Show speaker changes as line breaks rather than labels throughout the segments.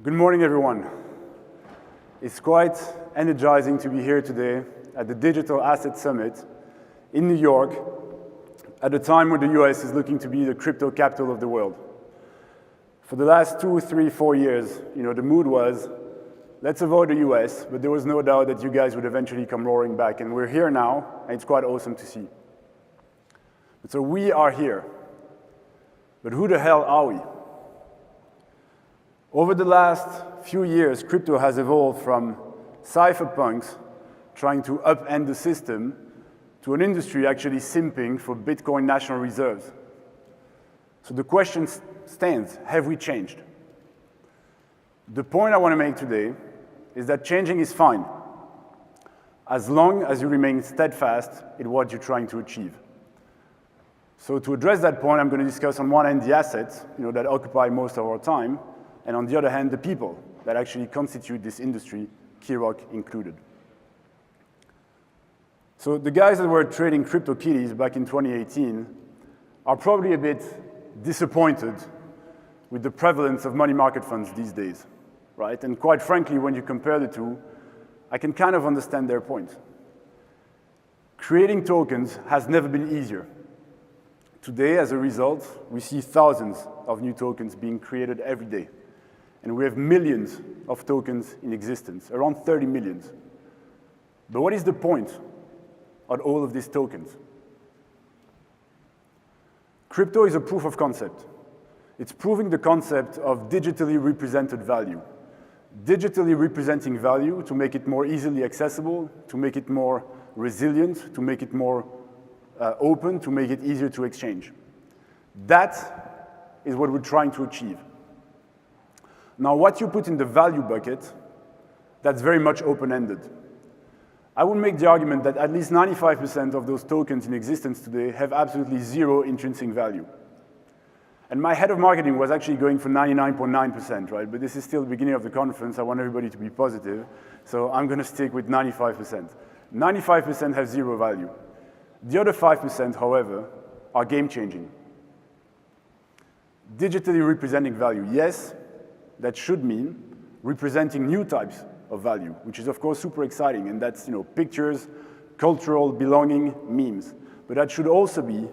Good morning, everyone. It's quite energizing to be here today at the Digital Asset Summit in New York at a time when the US is looking to be the crypto capital of the world. For the last 2, 3, 4 years, the mood was, let's avoid the US, but there was no doubt that you guys would eventually come roaring back, and we're here now, and it's quite awesome to see. But so we are here. But who the hell are we? Over the last few years, crypto has evolved from cypherpunks trying to upend the system to an industry actually simping for Bitcoin national reserves. So the question stands, have we changed? The point I want to make today is that changing is fine, as long as you remain steadfast in what you're trying to achieve. So to address that point, I'm going to discuss on one hand the assets that occupy most of our time, and on the other hand, the people that actually constitute this industry, Kirok included. So the guys that were trading CryptoKitties back in 2018 are probably a bit disappointed with the prevalence of money market funds these days, right? And quite frankly, when you compare the two, I can kind of understand their point. Creating tokens has never been easier. Today, as a result, we see thousands of new tokens being created every day. And we have millions of tokens in existence, around 30 million. But what is the point of all of these tokens? Crypto is a proof of concept. It's proving the concept of digitally represented value. Digitally representing value to make it more easily accessible, to make it more resilient, to make it more open, to make it easier to exchange. That is what we're trying to achieve. Now, what you put in the value bucket, that's very much open-ended. I would make the argument that at least 95% of those tokens in existence today have absolutely zero intrinsic value. And my head of marketing was actually going for 99.9%, right? But this is still the beginning of the conference. I want everybody to be positive. So I'm going to stick with 95%. 95% have zero value. The other 5%, however, are game-changing. Digitally representing value, yes. That should mean representing new types of value, which is, of course, super exciting. And that's pictures, cultural belonging, memes. But that should also be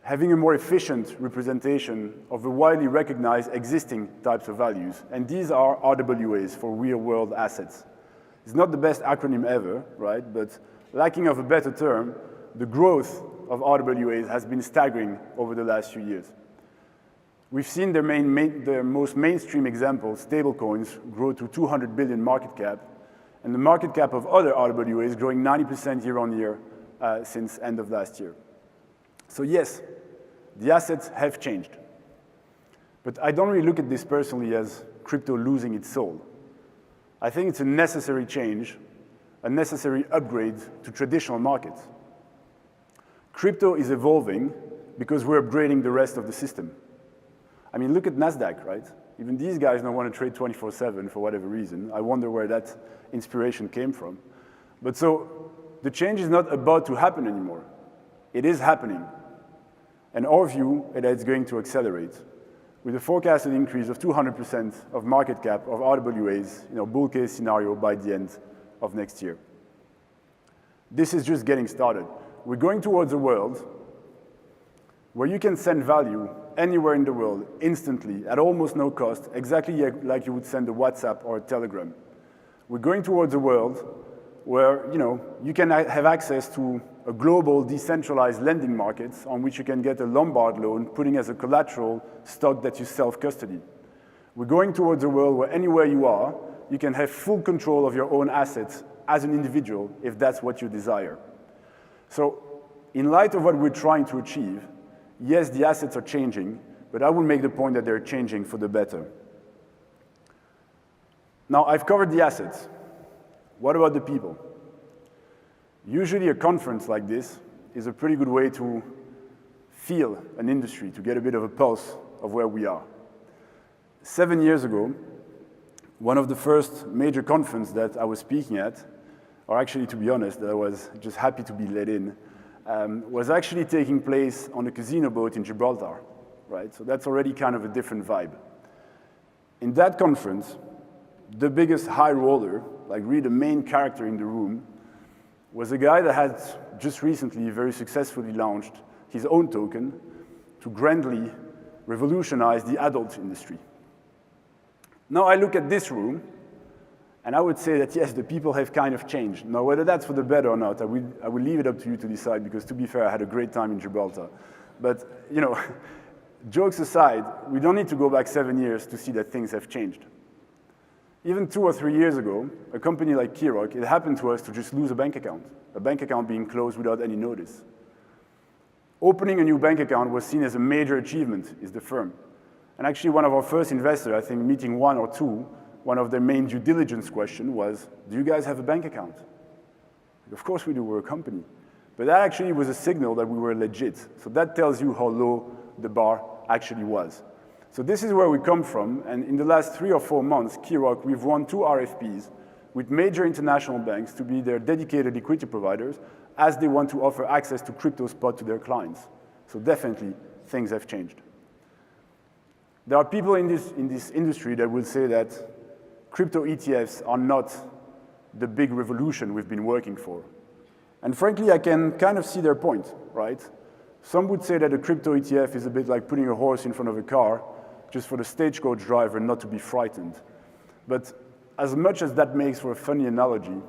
having a more efficient representation of the widely recognized existing types of values. And these are RWAs, for real-world assets. It's not the best acronym ever, right? But lacking of a better term, the growth of RWAs has been staggering over the last few years. We've seen their most mainstream example, stablecoins, grow to 200 billion market cap, and the market cap of other RWAs growing 90% year on year since end of last year. So yes, the assets have changed. But I don't really look at this personally as crypto losing its soul. I think it's a necessary change, a necessary upgrade to traditional markets. Crypto is evolving because we're upgrading the rest of the system. I mean, look at NASDAQ, right? Even these guys don't want to trade 24/7 for whatever reason. I wonder where that inspiration came from. But so the change is not about to happen anymore. It is happening. And our view is that it's going to accelerate with a forecasted increase of 200% of market cap of RWAs, bull case scenario by the end of next year. This is just getting started. We're going towards a world where you can send value anywhere in the world, instantly, at almost no cost, exactly like you would send a WhatsApp or a Telegram. We're going towards a world where you can have access to a global decentralized lending markets on which you can get a Lombard loan, putting as a collateral stock that you self-custody. We're going towards a world where anywhere you are, you can have full control of your own assets as an individual, if that's what you desire. So in light of what we're trying to achieve, yes, the assets are changing, but I will make the point that they're changing for the better. Now, I've covered the assets. What about the people? Usually a conference like this is a pretty good way to feel an industry, to get a bit of a pulse of where we are. 7 years ago, one of the first major conferences that I was speaking at, or actually, to be honest, I was just happy to be let in, was actually taking place on a casino boat in Gibraltar, right? So that's already kind of a different vibe. In that conference, the biggest high roller, like really the main character in the room, was a guy that had just recently very successfully launched his own token to grandly revolutionize the adult industry. Now I look at this room, and I would say that yes, the people have kind of changed. Now whether that's for the better or not, I will leave it up to you to decide, because to be fair, I had a great time in Gibraltar. But you know, jokes aside, we don't need to go back 7 years to see that things have changed. Even 2 or 3 years ago, a company like Kirok, it happened to us to just lose a bank account being closed without any notice. Opening a new bank account was seen as a major achievement in the firm. And actually one of our first investors, I think meeting 1 or 2, one of their main due diligence questions was, do you guys have a bank account? Of course we do, we're a company. But that actually was a signal that we were legit. So that tells you how low the bar actually was. So this is where we come from, and in the last 3 or 4 months, Kirok, we've won 2 RFPs with major international banks to be their dedicated liquidity providers as they want to offer access to crypto spot to their clients. So definitely, things have changed. There are people in this industry that will say that crypto ETFs are not the big revolution we've been working for. And frankly, I can kind of see their point, right? Some would say that a crypto ETF is a bit like putting a horse in front of a car, just for the stagecoach driver not to be frightened. But as much as that makes for a funny analogy,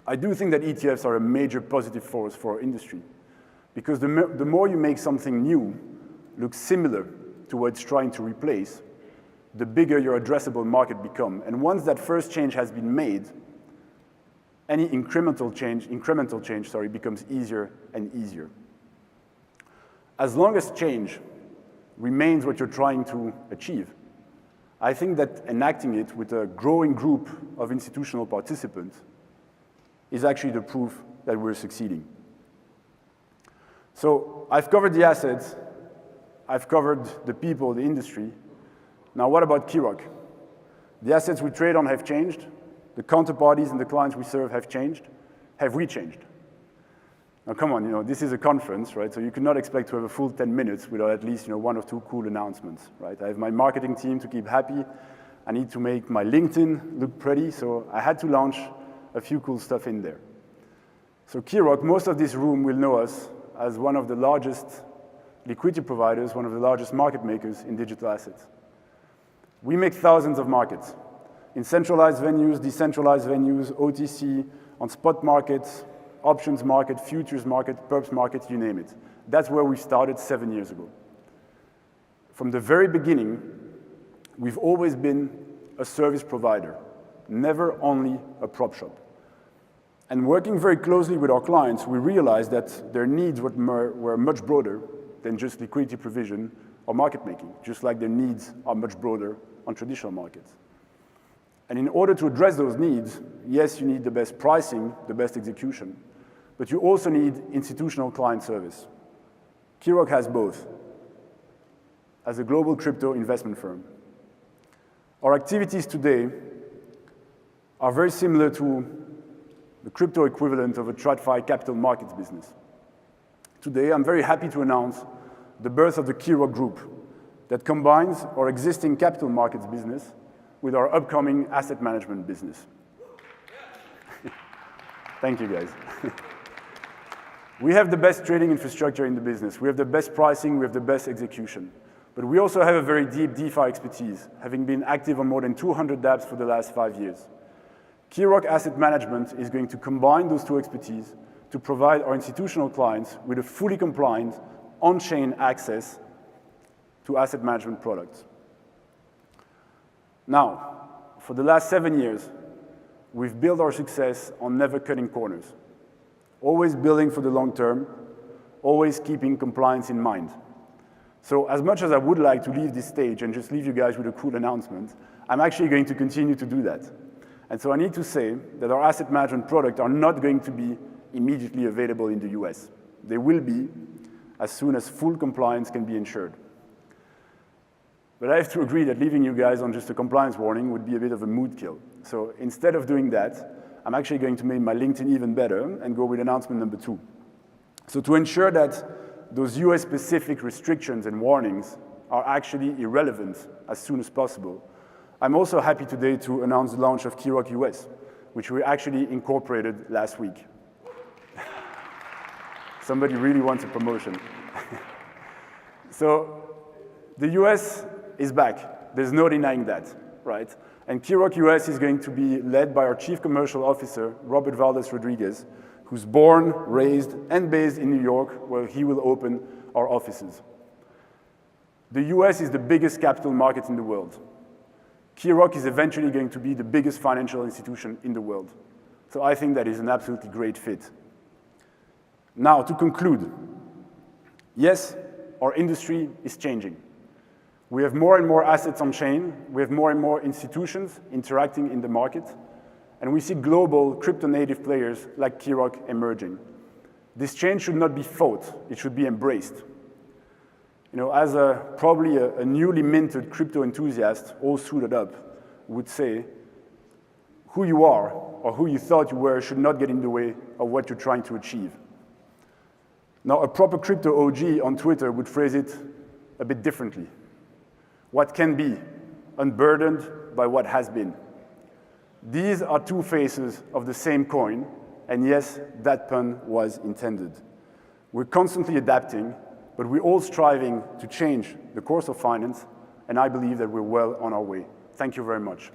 I do think that ETFs are a major positive force for our industry. Because the more you make something new look similar to what it's trying to replace, the bigger your addressable market becomes. And once that first change has been made, any incremental change, becomes easier and easier. As long as change remains what you're trying to achieve, I think that enacting it with a growing group of institutional participants is actually the proof that we're succeeding. So I've covered the assets, I've covered the people, the industry. Now what about Kirok? The assets we trade on have changed, the counterparties and the clients we serve have changed. Have we changed? Now come on, this is a conference, right? So you cannot expect to have a full 10 minutes without at least 1 or 2 cool announcements, right? I have my marketing team to keep happy. I need to make my LinkedIn look pretty, so I had to launch a few cool stuff in there. So Kirok, most of this room will know us as one of the largest liquidity providers, one of the largest market makers in digital assets. We make thousands of markets in centralized venues, decentralized venues, OTC, on spot markets, options market, futures market, perps market, you name it. That's where we started 7 years ago. From the very beginning, we've always been a service provider, never only a prop shop. And working very closely with our clients, we realized that their needs were much broader than just liquidity provision or market making, just like their needs are much broader on traditional markets. And in order to address those needs, yes, you need the best pricing, the best execution, but you also need institutional client service. Kirok has both as a global crypto investment firm. Our activities today are very similar to the crypto equivalent of a TradFi capital markets business. Today, I'm very happy to announce the birth of the Kirok Group that combines our existing capital markets business with our upcoming asset management business. Thank you, guys. We have the best trading infrastructure in the business. We have the best pricing, we have the best execution. But we also have a very deep DeFi expertise, having been active on more than 200 dApps for the last 5 years. Kirok Asset Management is going to combine those 2 expertise to provide our institutional clients with a fully compliant, on-chain access to asset management products. Now, for the last 7 years, we've built our success on never cutting corners, always building for the long term, always keeping compliance in mind. So as much as I would like to leave this stage and just leave you guys with a cool announcement, I'm actually going to continue to do that. And so I need to say that our asset management products are not going to be immediately available in the US. They will be as soon as full compliance can be ensured. But I have to agree that leaving you guys on just a compliance warning would be a bit of a mood kill. So instead of doing that, I'm actually going to make my LinkedIn even better and go with announcement number 2. So to ensure that those US-specific restrictions and warnings are actually irrelevant as soon as possible, I'm also happy today to announce the launch of Keyrock US, which we actually incorporated last week. Somebody really wants a promotion. So the US is back. There's no denying that, right? And Keyrock US is going to be led by our Chief Commercial Officer, Robert Valdez-Rodriguez, who's born, raised, and based in New York, where he will open our offices. The US is the biggest capital market in the world. Keyrock is eventually going to be the biggest financial institution in the world. So I think that is an absolutely great fit. Now, to conclude, yes, our industry is changing. We have more and more assets on chain, we have more and more institutions interacting in the market, and we see global crypto-native players like Keyrock emerging. This change should not be fought, it should be embraced. You know, as probably a newly minted crypto enthusiast, all suited up, would say, who you are or who you thought you were should not get in the way of what you're trying to achieve. Now, a proper crypto OG on Twitter would phrase it a bit differently. What can be, unburdened by what has been. These are two faces of the same coin, and yes, that pun was intended. We're constantly adapting, but we're all striving to change the course of finance, and I believe that we're well on our way. Thank you very much.